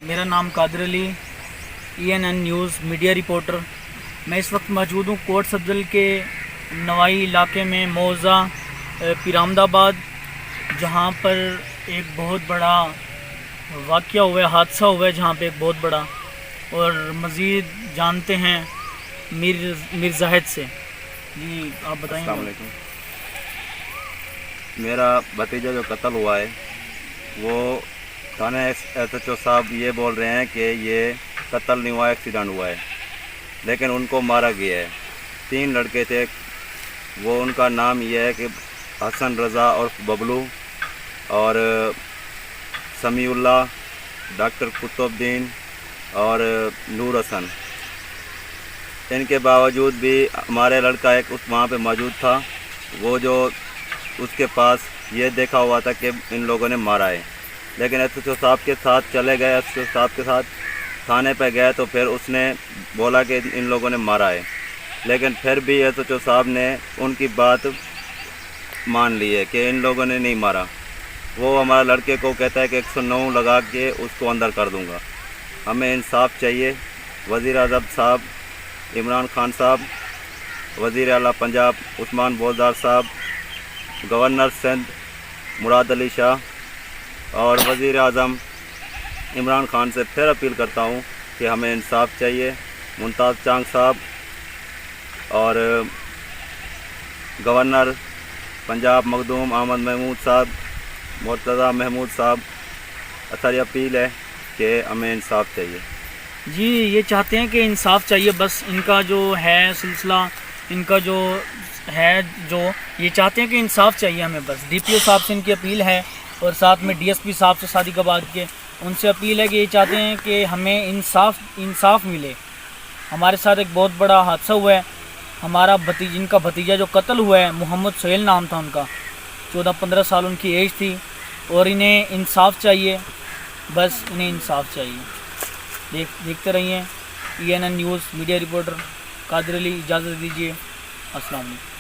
میرا نام قادر علی، ENN news media reporter. میں اس وقت موجود ہوں کوٹ سبزل کے نوائی علاقے میں موضع پیرامد آباد، جہاں پر ایک بہت بڑا واقعہ ہوا ہے، حادثہ ہوا ہے، جہاں پہ ایک بہت بڑا، اور مزید جانتے ہیں میر زاہد سے۔ جی آپ بتائیں۔ السلام علیکم۔ میرا بھتیجا جو قتل ہوا ہے وہ تھانہ SHO صاحب یہ بول رہے ہیں کہ یہ قتل نہیں ہوا، ایکسیڈنٹ ہوا ہے، لیکن ان کو مارا گیا ہے۔ 3 لڑکے تھے، وہ ان کا نام یہ ہے کہ حسن رضا اور ببلو اور سمیع اللہ، ڈاکٹر قطب الدین اور نور حسن۔ ان کے باوجود بھی ہمارے لڑکا ایک وہاں پہ موجود تھا، وہ جو اس کے پاس یہ دیکھا ہوا تھا کہ ان لوگوں نے مارا ہے، لیکن SHO صاحب کے ساتھ چلے گئے، SHO صاحب کے ساتھ تھانے پہ گئے تو پھر اس نے بولا کہ ان لوگوں نے مارا ہے، لیکن پھر بھی SHO صاحب نے ان کی بات مان لی ہے کہ ان لوگوں نے نہیں مارا۔ وہ ہمارے لڑکے کو کہتا ہے کہ 109 لگا کے اس کو اندر کر دوں گا۔ ہمیں انصاف چاہیے۔ وزیر اعظم صاحب عمران خان صاحب، وزیر اعلیٰ پنجاب عثمان بولدار صاحب، گورنر سندھ مراد علی شاہ اور وزیر اعظم عمران خان سے پھر اپیل کرتا ہوں کہ ہمیں انصاف چاہیے۔ ممتاز چانگ صاحب اور گورنر پنجاب مخدوم احمد محمود صاحب، مرتضیٰ محمود صاحب، اثر اپیل ہے کہ ہمیں انصاف چاہیے۔ جی یہ چاہتے ہیں کہ انصاف چاہیے، بس ان کا جو ہے سلسلہ، ان کا جو ہے یہ چاہتے ہیں کہ انصاف چاہیے ہمیں، بس DPO صاحب سے ان کی اپیل ہے، اور ساتھ میں DSP صاحب سے صادق آباد کے، ان سے اپیل ہے کہ یہ چاہتے ہیں کہ ہمیں انصاف ملے۔ ہمارے ساتھ ایک بہت بڑا حادثہ ہوا ہے، ہمارا ان کا بھتیجا جو قتل ہوا ہے، محمد سہیل نام تھا ان کا، 14-15 سال ان کی ایج تھی، اور انہیں انصاف چاہیے، بس انہیں انصاف چاہیے۔ دیکھتے رہیے ENN نیوز میڈیا رپورٹر قادر علی، اجازت دیجیے، السلام علیکم۔